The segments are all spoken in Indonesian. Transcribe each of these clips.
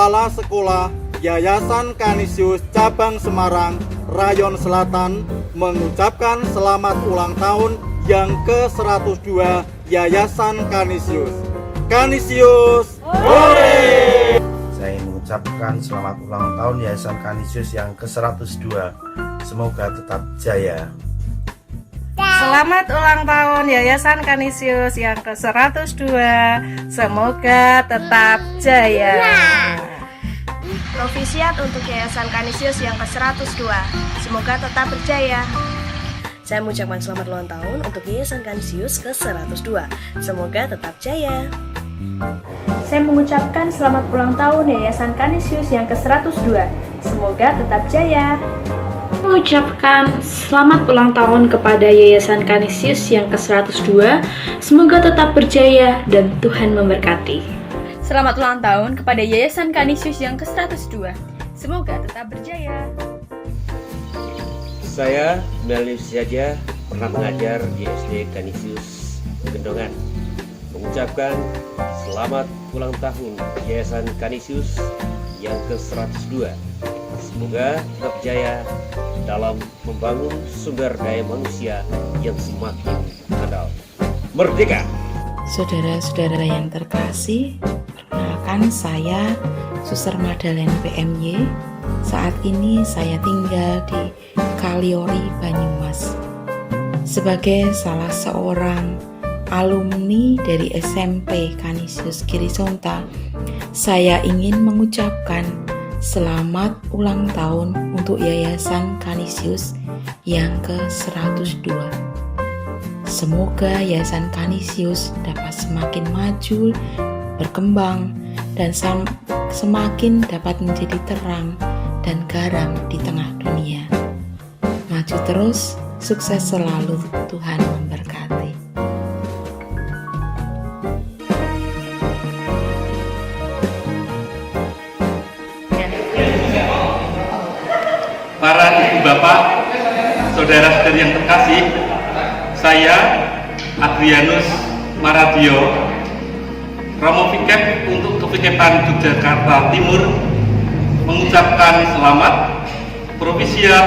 Kepala Sekolah Yayasan Kanisius Cabang Semarang, Rayon Selatan mengucapkan selamat ulang tahun yang ke-102 Yayasan Kanisius. Kanisius, hore! Saya mengucapkan selamat ulang tahun Yayasan Kanisius yang ke-102. Semoga tetap jaya. Selamat ulang tahun Yayasan Kanisius yang ke-102. Semoga tetap jaya. Novisiat untuk Yayasan Kanisius yang ke-102. Semoga tetap berjaya. Saya mengucapkan selamat ulang tahun untuk Yayasan Kanisius ke-102. Semoga tetap jaya. Saya mengucapkan selamat ulang tahun Yayasan Kanisius yang ke-102. Semoga tetap jaya. Mengucapkan selamat ulang tahun kepada Yayasan Kanisius yang ke-102. Semoga tetap berjaya dan Tuhan memberkati. Selamat ulang tahun kepada Yayasan Kanisius yang ke-102. Semoga tetap berjaya. Saya Melius saja pernah mengajar di SD Kanisius Gendongan. Mengucapkan selamat ulang tahun Yayasan Kanisius yang ke-102. Semoga tetap jaya dalam membangun sumber daya manusia yang semakin andal. Merdeka! Saudara-saudara yang terkasih, perkenalkan saya Suster Madalen PMY. Saat ini saya tinggal di Kaliori, Banyumas. Sebagai salah seorang alumni dari SMP Kanisius Girisonta, saya ingin mengucapkan selamat ulang tahun untuk Yayasan Kanisius yang ke-102. Semoga Yayasan Kanisius dapat semakin maju, berkembang, dan semakin dapat menjadi terang dan garam di tengah dunia. Maju terus, sukses selalu, Tuhan memberkati. Para ibu bapak, saudara-saudari yang terkasih, saya Adrianus Maradio, Romo Pikep untuk Kepiketan Yogyakarta Timur, mengucapkan selamat Provisia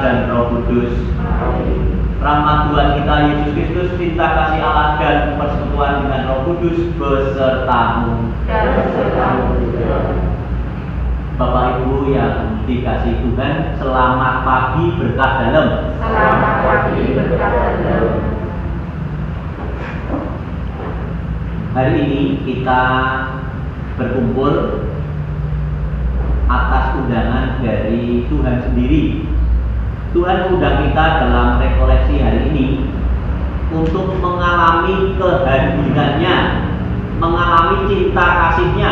dan Roh Kudus. Rahmat Tuhan kita Yesus Kristus, cinta kasih Allah dan persekutuan dengan Roh Kudus besertamu. Bapak Ibu yang dikasihi Tuhan, selamat pagi berkah dalam. Selamat pagi berkah dalam. Hari ini kita berkumpul atas undangan dari Tuhan sendiri. Tuhan undang kita dalam rekoleksi hari ini untuk mengalami kehadirannya, mengalami cinta kasihnya,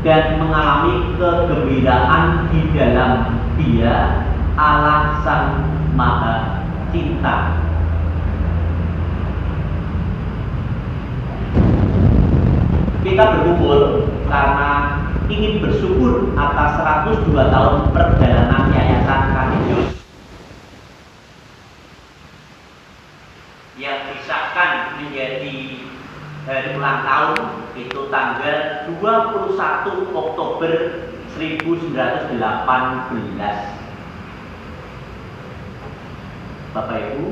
dan mengalami kegembiraan di dalam Dia, Allah Sang Maha Cinta. Kita berkumpul karena ingin bersyukur atas 102 tahun perjalanan Yayasan Canisius yang disahkan menjadi hari ulang tahun itu tanggal 21 Oktober 1918. Bapak Ibu,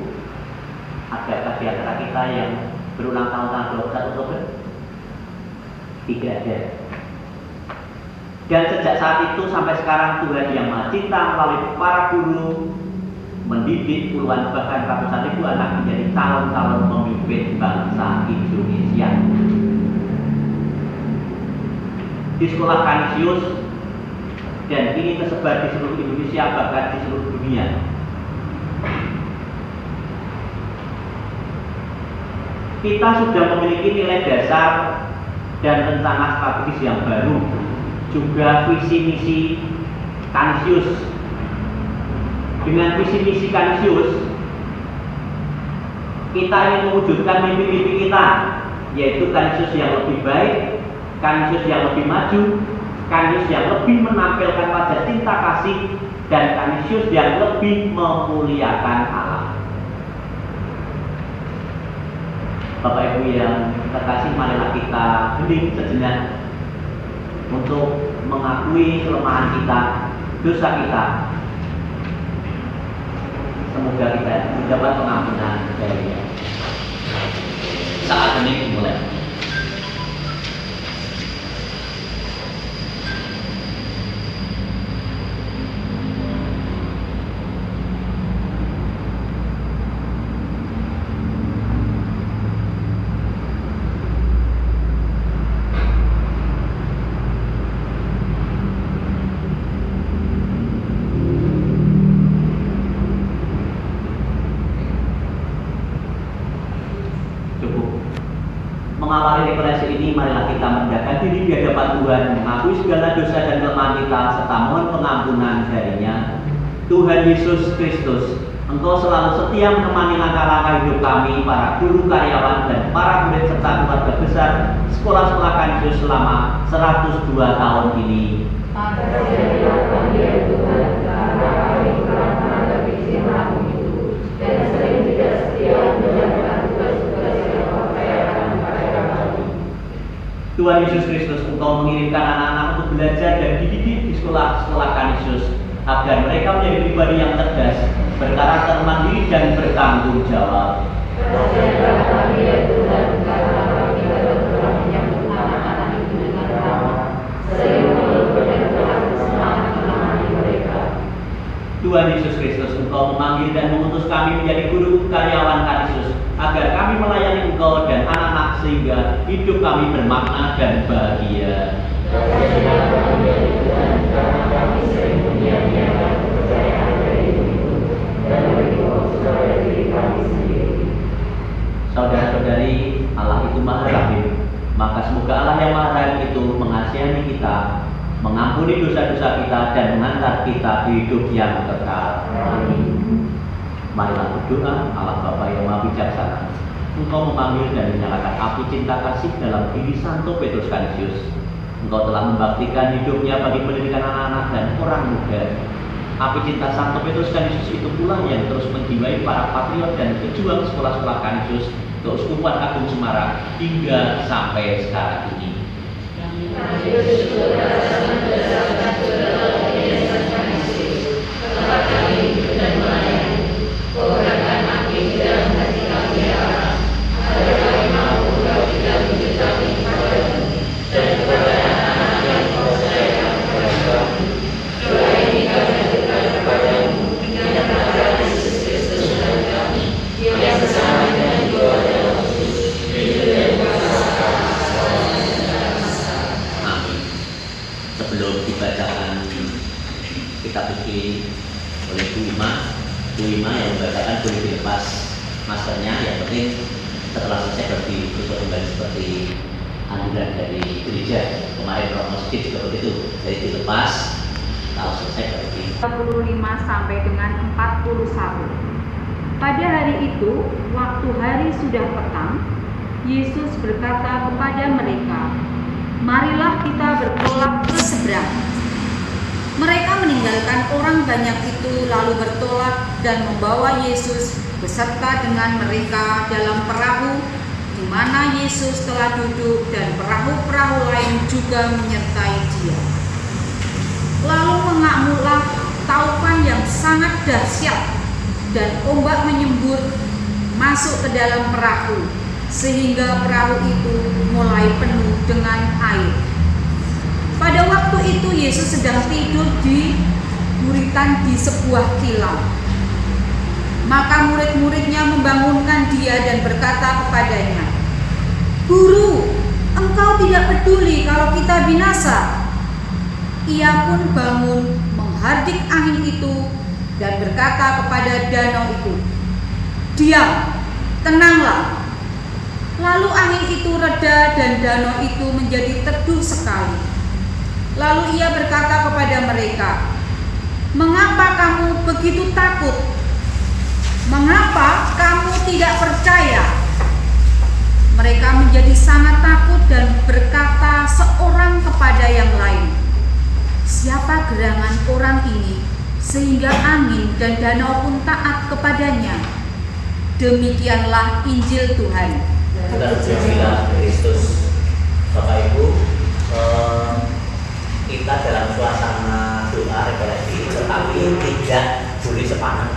adakah di antara kita yang berulang tahun tanggal 21 Oktober? Tidak ada. Dan sejak saat itu sampai sekarang Tuhan Yang Maha Cinta melalui para guru mendidik puluhan bahkan ratusan ribu anak menjadi calon-calon pemimpin bangsa Indonesia. Di sekolah Canisius dan ini tersebar di seluruh Indonesia bahkan di seluruh dunia. Kita sudah memiliki nilai dasar dan rencana strategis yang baru, juga visi misi Canisius. Dengan visi misi Canisius, kita ingin mewujudkan mimpi-mimpi kita, yaitu Canisius yang lebih baik, Canisius yang lebih maju, Canisius yang lebih menampilkan wajah cinta kasih, dan Canisius yang lebih memuliakan Allah. Bapak Ibu yang terkasih, marilah kita hening sejenak untuk mengakui kelemahan kita, dosa kita. Semoga kita mendapat pengampunan dari Dia. Saat ini dimulai. Mengawali rekoleksi ini, marilah kita merendahkan diri di hadapan Tuhan, mengakui segala dosa dan kelemahan kita, serta mohon pengampunan dari-Nya. Tuhan Yesus Kristus, Engkau selalu setia menemani langkah-langkah hidup kami, para guru, karyawan, dan para murid serta keluarga besar sekolah-sekolah Canisius selama 102 tahun ini. Tuhan Yesus Kristus, Engkau mengirimkan anak-anak untuk belajar dan dididik di sekolah-sekolah Canisius agar mereka menjadi pribadi yang cerdas, berkarakter mandiri dan bertanggung jawab. Tuhan Yesus Kristus, Engkau memanggil dan mengutus kami menjadi guru karyawan Canisius agar kami melayani Engkau dan anak-anak sehingga hidup kami bermakna dan bahagia. Saudara-saudari, Allah itu Maha Rahim, maka semoga Allah yang Maha Rahim itu mengasihani kita, mengampuni dosa-dosa kita, dan mengantar kita ke hidup yang kekal. Amin. Marilah berdoa. Allah Bapa yang Maha Bijaksana, Engkau memanggil dan menyalakan api cinta kasih dalam diri Santo Petrus Canisius. Engkau telah membaktikan hidupnya bagi pendidikan anak-anak dan orang muda. Api cinta Santo Petrus Canisius itu pula yang terus menjiwai para patriot dan pejuang sekolah-sekolah Canisius Keuskupan Agung Semarang hingga sampai sekarang ini. Kami Bu Ima yang membacakan boleh dilepas maskernya, yang penting setelah selesai berarti tutup kembali seperti anjuran dari gereja. Kemarin Romo masjid juga begitu, jadi dilepas kalau selesai berarti 35 sampai dengan 41. Pada hari itu, waktu hari sudah petang, Yesus berkata kepada mereka, "Marilah kita bertolak ke seberang." Mereka meninggalkan orang banyak itu lalu bertolak dan membawa Yesus beserta dengan mereka dalam perahu di mana Yesus telah duduk, dan perahu-perahu lain juga menyertai Dia. Lalu mengamuklah taufan yang sangat dahsyat dan ombak menyembur masuk ke dalam perahu sehingga perahu itu mulai penuh dengan air. Pada waktu itu Yesus sedang tidur di buritan di sebuah kilau. Maka murid-muridnya membangunkan Dia dan berkata kepadanya, "Guru, Engkau tidak peduli kalau kita binasa." Ia pun bangun, menghardik angin itu dan berkata kepada danau itu, "Diam, tenanglah." Lalu angin itu reda dan danau itu menjadi teduh sekali. Lalu Ia berkata kepada mereka, "Mengapa kamu begitu takut? Mengapa kamu tidak percaya?" Mereka menjadi sangat takut dan berkata seorang kepada yang lain, "Siapa gerangan orang ini sehingga angin dan danau pun taat kepadanya?" Demikianlah Injil Tuhan. Terpujilah Kristus. Bapak Ibu, kita dalam suasana doa rekolektif, tetapi tidak boleh sepaneng.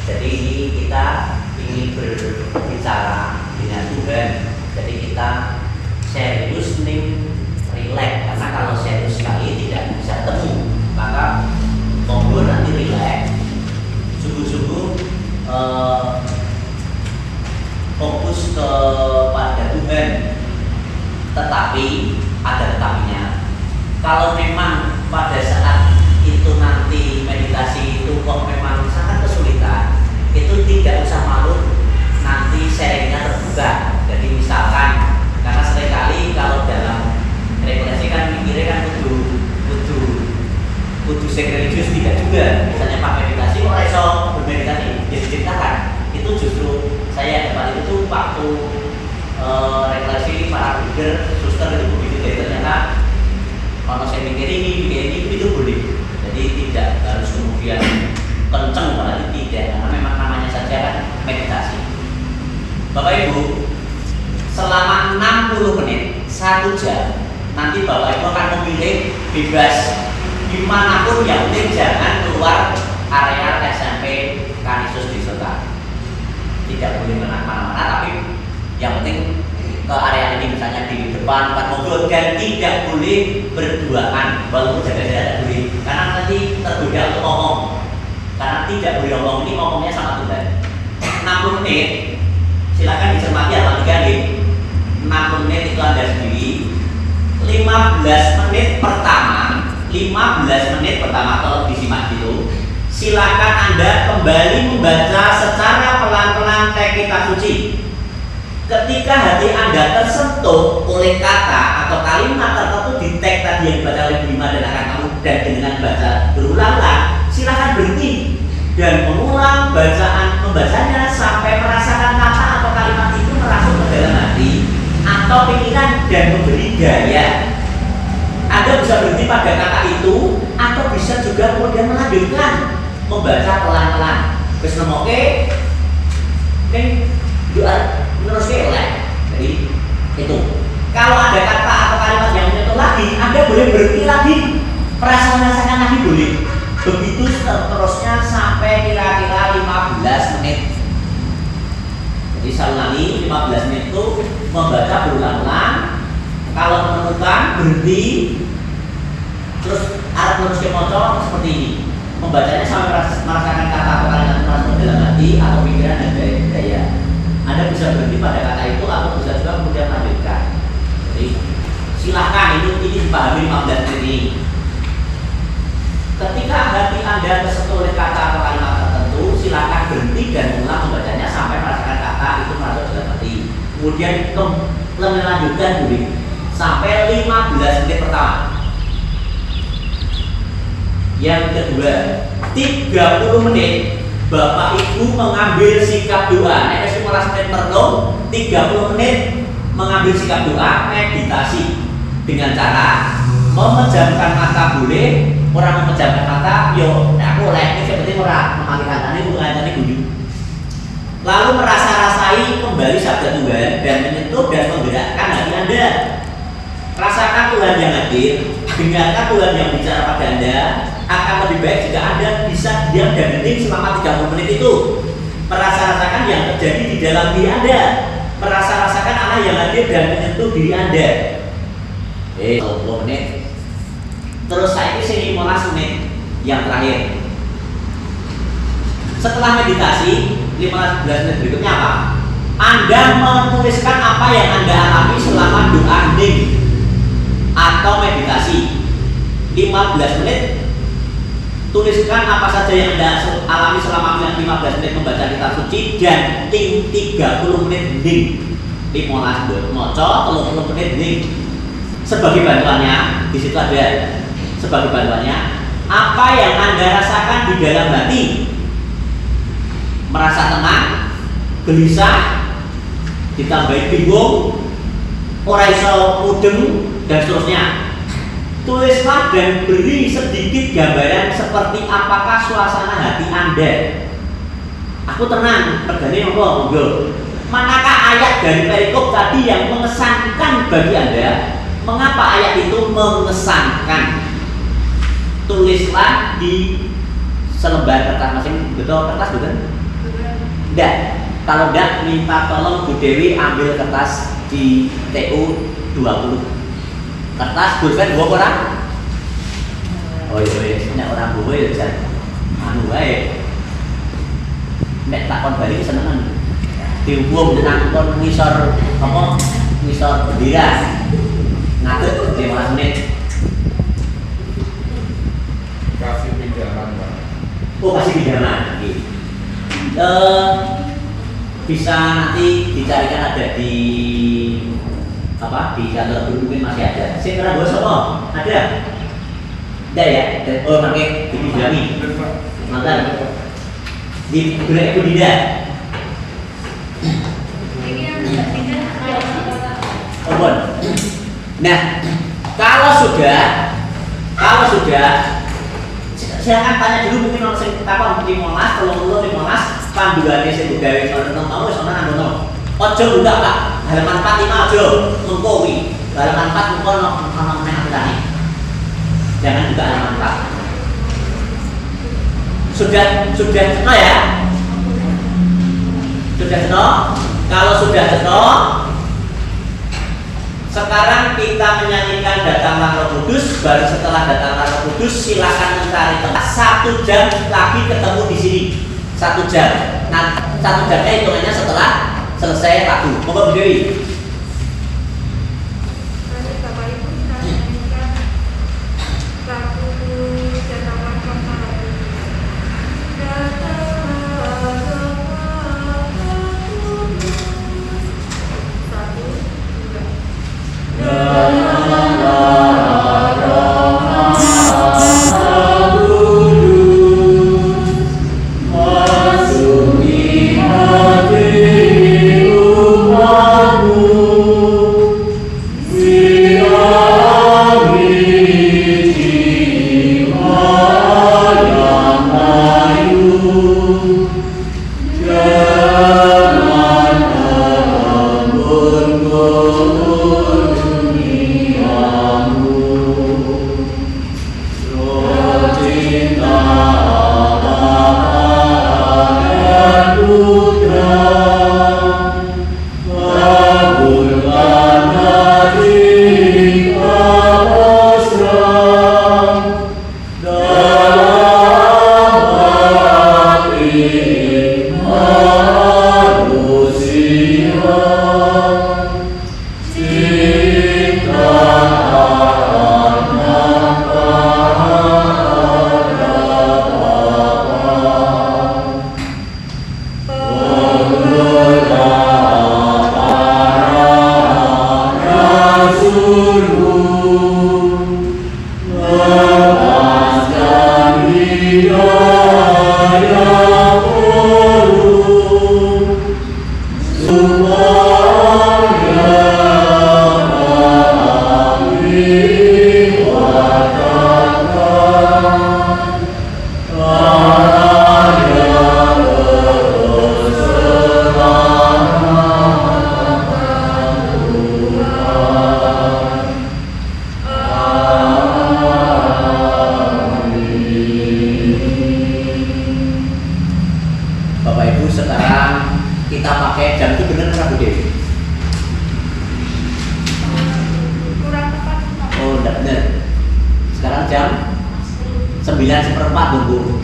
Jadi ini kita ingin berbicara dengan Tuhan. Jadi kita serius nih, relax, karena kalau serius sekali tidak bisa temu. Maka monggo nanti relax, sungguh-sungguh fokus kepada Tuhan. Tetapi ada tetapinya. Kalau memang pada saat itu nanti meditasi itu kok memang sangat kesulitan, itu tidak usah malu, nanti sharingnya terbuka. Jadi misalkan, karena seringkali kalau dalam rekomendasi kan mikirnya kan kudu religius, tidak juga. Misalnya Pak meditasi, kok iso bermeditasi, jadi ceritakan. Itu justru saya dapat itu waktu refleksi para leader, suster itu begitu. Jadi ternyata kalau saya mikir ini itu boleh. Jadi tidak harus kemudian kenceng, malah tidak, karena memang namanya saja kan meditasi. Bapak Ibu, selama 60 menit, 1 jam, nanti Bapak Ibu akan memilih bebas dimanapun, yang penting jangan keluar area SMP Kanisius di Sota. Tidak boleh kemana-mana, tapi yang penting ke area ini, misalnya di depan mobil, dan tidak boleh berduaan, walaupun jaga-jaga tidak boleh, karena nanti tergoda untuk ngomong. Karena tidak boleh ngomong, ini ngomongnya sama Tuhan. 60 menit, silakan dicermati apa 3 nih. 60 menit itu Anda sendiri. 15 menit pertama kalau disimak gitu, silakan Anda kembali membaca secara pelan-pelan teks kitab suci. Ketika hati Anda tersentuh oleh kata atau kalimat tertentu di teks tadi yang dibaca oleh Bu Ima dan akan kamu, dan dengan baca berulang-ulang, silakan berhenti dan mengulang membacanya sampai merasakan kata atau kalimat itu merasuk ke dalam hati atau pikiran dan memberi daya. Anda bisa berhenti pada kata itu atau bisa juga kemudian melanjutkan membaca pelan-pelan. Terus nemoke, doa terus kelek. Jadi itu. Kalau ada kata atau kalimat yang menyentuh lagi, Anda boleh berhenti lagi, merasakan lagi boleh. Begitu seterusnya sampai kira-kira 15 menit. Jadi saya ulangi, 15 menit itu membaca berulang-ulang. Kalau menemukan berhenti, terus arah terus ke moco seperti ini. Membacanya sampai merasakan kata atau kalimat masuk dalam hati atau pikiran dan daya. Anda bisa berhenti pada kata itu atau bisa juga kemudian lanjutkan. Jadi silahkan ini dipahami 15 menit ini. Ketika hati Anda tersentuh oleh kata atau kalimat tertentu, silahkan Kemudian melanjutkan Budi sampai 15 menit pertama. Yang kedua, 30 menit Bapak Ibu mengambil sikap doa. Nek 15 menit merenung, 30 menit mengambil sikap doa, meditasi dengan cara memejamkan mata boleh, orang memejamkan mata, yo, aku oleh yang penting orang mematikan tadi bukan guyu. Lalu merasa-rasai kembali sabda Tuhan dan menyentuh dan menggerakkan hati Anda. Rasakan Tuhan yang hadir, dengarkan Tuhan yang bicara pada Anda. Akan lebih baik jika Anda bisa diam dan hening selama 30 menit itu. Merasa-rasakan yang terjadi di dalam diri Anda. Merasa-rasakan Allah yang hadir dan menyentuh diri Anda. 20 menit. Terus saya ini 15 menit yang terakhir. Setelah meditasi 15 menit berikutnya apa? Anda menuliskan apa yang Anda alami selama doa hening atau meditasi. 15 menit tuliskan apa saja yang Anda alami selama 15 menit membaca kitab suci dan 30 menit hening. 15 buat moco, 30 menit hening. Sebagai bantuannya, di situ ada sebagai bantuannya apa yang Anda rasakan di dalam hati. Merasa tenang, gelisah, ditambahi bingung, ora iso mudeng dan seterusnya. Tulislah dan beri sedikit gambaran seperti apakah suasana hati Anda. Aku tenang, regane apa? Monggo. Manakah ayat dari perikop tadi yang mengesankan bagi Anda? Mengapa ayat itu mengesankan? Tulislah di selembar kertas masing, betul kertas bukan? Tidak. Kalau tidak, minta tolong Bu Dewi ambil kertas di TU 20. Kertas pulpen bawa orang. Oh iya, banyak orang bawa ya Jan. Anu baik. Nek takon balik senengan. Diumum nang kon ngisor apa? Ngisor bendera. Ngadeg 15 menit. Kasih pinjaman, Pak. Oh, kasih pinjaman. Bisa nanti dicarikan ada di apa di kantor guru mungkin masih ada. Saya kira bos apa? Ada? Ada ya? Oh, pakai dipinjami. Mantan. Di Bulek Ibu Dinda. Oh, bon. Nah, kalau sudah silakan tanya dulu mungkin orang sing takon 15, 30, 15 panduane sing gawe sono mau sono ngono. Ojo buka Pak. Halaman 45 ojo engko kuwi. Halaman 4 engko ono meneh atane. Jangan buka halaman 4. Sudah jenuh ya? Sudah jenuh? Kalau sudah jenuh, sekarang kita menyanyikan Datanglah Roh Kudus. Baru setelah Datanglah Roh Kudus, silakan mencari tempat 1 jam lagi ketemu di sini. 1 jam. Nah, 1 jamnya hitungannya setelah selesai lagu. Monggo Bu Dewi. Bapak Ibu, sekarang kita pakai jam itu benar nggak Bu Dewi? Kurang tepat. Oh, enggak benar. Sekarang jam 9:04 dong Bu.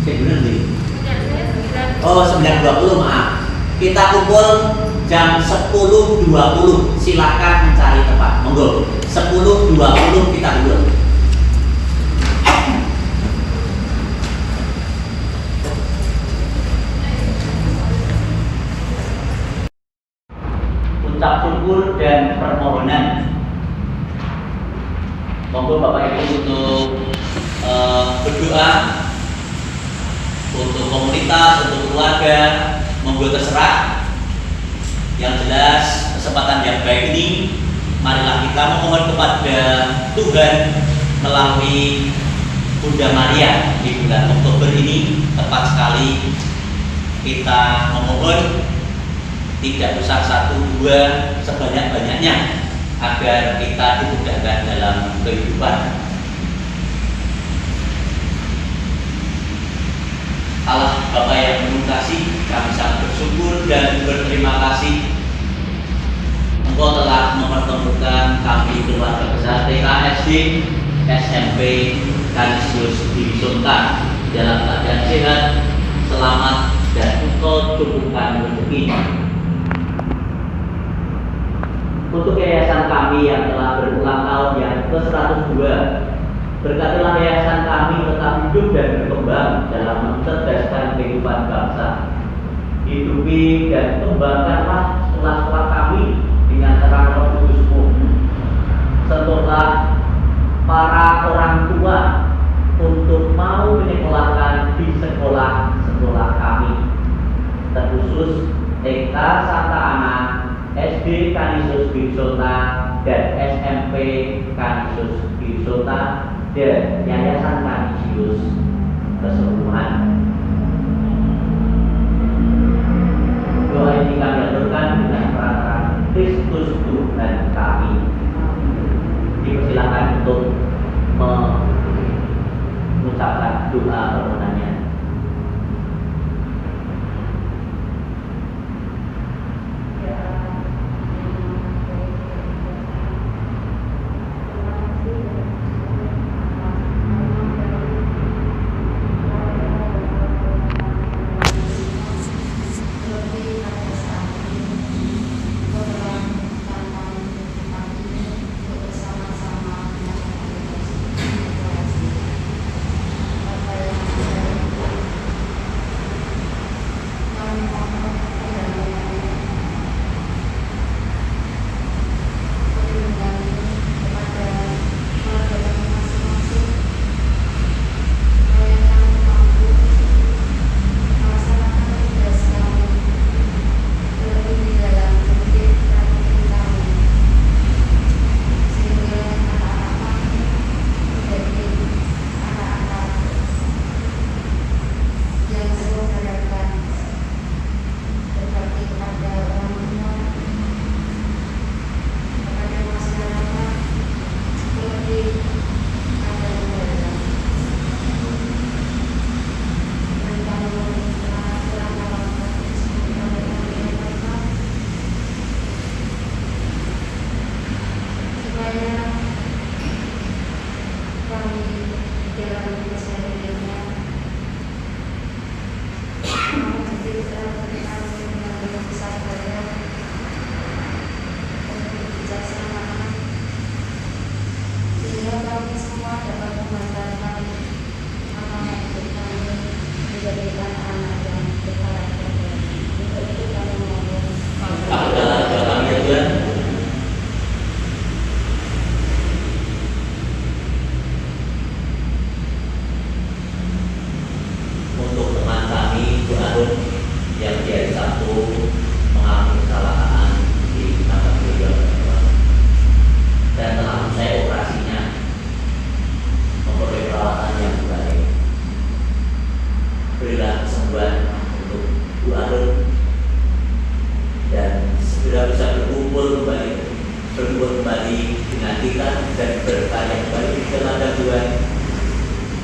Saya benar nih. Oh, 9:20, maaf. Kita kumpul jam 10.20. Silakan mencari tempat. Monggo. 10.20 kita kumpul. Ucap syukur dan permohonan. Monggo Bapak Ibu untuk berdoa untuk komunitas, untuk keluarga, monggo terserah. Yang jelas kesempatan yang baik ini, marilah kita memohon kepada Tuhan melalui Bunda Maria di bulan Oktober ini. Tepat sekali kita memohon tidak usah 1-2, sebanyak-banyaknya agar kita dimudahkan dalam kehidupan. Allah Bapa yang penuh kasih, kami sangat bersyukur dan berterima kasih Engkau telah mempertemukan kami keluarga besar TKSD SMP Kanisius di Sultan dalam keadaan sehat, selamat, dan Engkau cukupkan rezeki. Untuk yayasan kami yang telah berulang tahun yang ke-102, berkatilah yayasan kami tetap hidup dan berkembang dalam mencerdaskan kehidupan bangsa. Hidupi dan kembangkanlah sekolah-sekolah kami dengan terang Roh Kudus-Mu. Sentuhlah para orang tua untuk mau menyekolahkan di sekolah-sekolah kami, terkhusus TK Santa Ana, SD Kanisius Binsota, dan SMP Kanisius Binsota, dan Yayasan Kanisius keseluruhan. Doa ini kami aturkan dengan perantaraan Kristus Tuhan kami. Dipersilakan untuk mengucapkan doa permohonannya.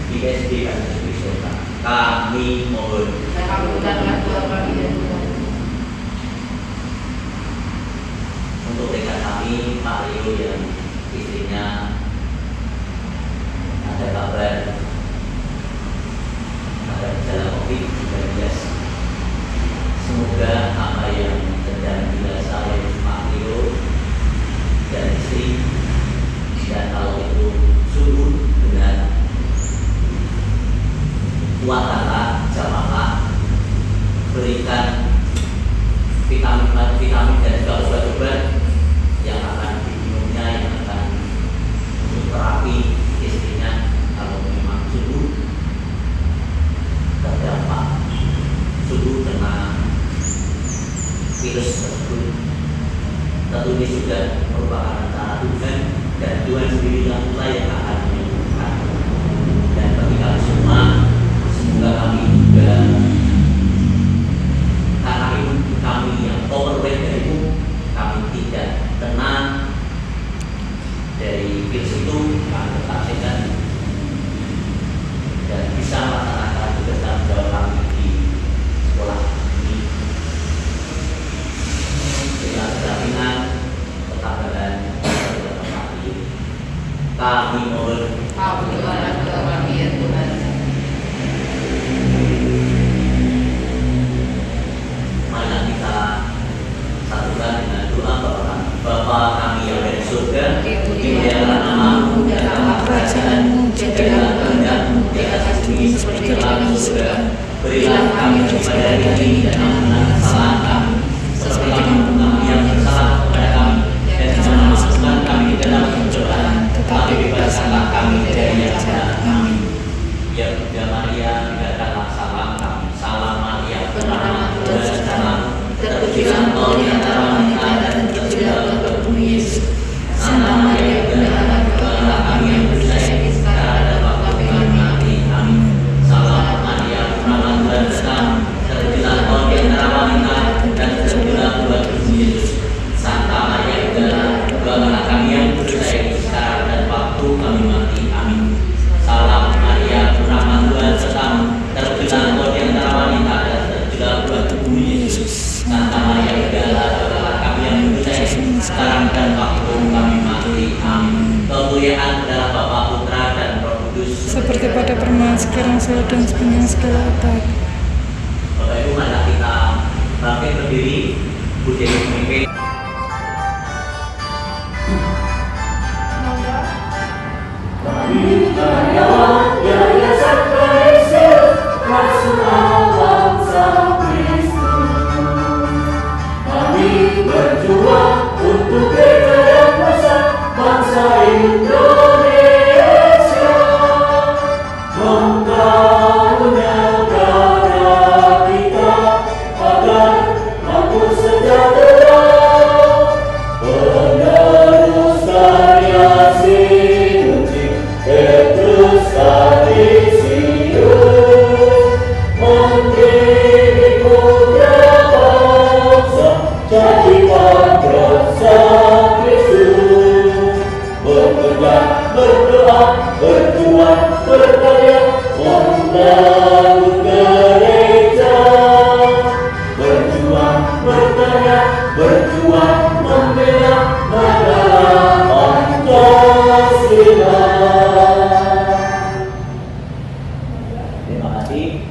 di SD Kanisius Wisota. Kami mohon. Untuk rekan kami, Pak Rio yang istrinya ada kabar ada gejala COVID-19. Semoga apa yang sedang dirasa oleh Pak Rio dan istri, dan kalau itu sungguh benar, kuatkanlah jamaah, berikan vitamin dan juga obat-obat yang akan diminumnya, yang akan untuk terapi istrinya kalau memang sungguh terdampak, sungguh kena virus tersebut. Tentu ini sudah merupakan rencana Tuhan, dan Tuhan sendiri yang akan menyembuhkan. Dan bagi kami semua, semoga kami juga, karena ibu kami yang overweight dari ibu, kami tidak tenang dari virus itu, kami tetap sehat dan bisa melaksanakan tugas tanggung jawab kami di sekolah ini. Dengan jaminan ketabahan dan kami mohon. Marilah kita satukan dengan doa Bapa kami yang ada di surga, dimuliakanlah namamu, datanglah kerajaanmu, jadilah kehendakmu di atas bumi seperti di dalam surga. Berilah kami pada hari ini dan ampunilah kesalahan kami, seperti kami yang bersalah kepada kami, dan jangan masukkan kami ke dalam pencobaan, tetapi bebaskanlah kami dari yang jahat. Amin. Ya Bunda Maria, berikanlah salam kami. Salam Maria, penuh Tuhan bersamamu, terpujilah Engkau di antara wanita dan terpujilah buah Yesus. Santa Maria, Bunda Allah, doakanlah kami yang berdosa sekarang dan waktu kami mati. Amin. Salam Maria, penuh Tuhan bersamamu, terpujilah Engkau di antara wanita dan terpujilah buah Yesus. Santa Maria, Bunda Allah, doakanlah kami yang berdosa sekarang dan waktu kami mati. Amin. Salam Maria, penuh Tuhan bersamamu, terpujilah Engkau di antara wanita dan terpujilah buah tubuh Yesus. Santa Maria, Bunda Allah, doakanlah kami yang berdosa sekarang dan waktu kami mati. Amin. Kemuliaan adalah Bapa, Putra dan Roh Kudus, seperti pada permulaan, sekarang, selalu, dan sepanjang segala abad. Bapak Ibu, marilah kita bangkit berdiri, berdiri memimpin. Kami karyawan Yayasan Kanisius Nasional Bangsa Kristus. Kami berjuang untuk gereja yang besar bangsa Indonesia, membangun negara kita agar mampu sejahtera, penerus karya Petrus Kanisius, mendidik putra bangsa jadi bangsa Kristus. Bekerja, berdoa, berjuang, berkarya, membangun gereja. Berjuang, berkarya, berjuang, membela negara Pancasila. Terima kasih.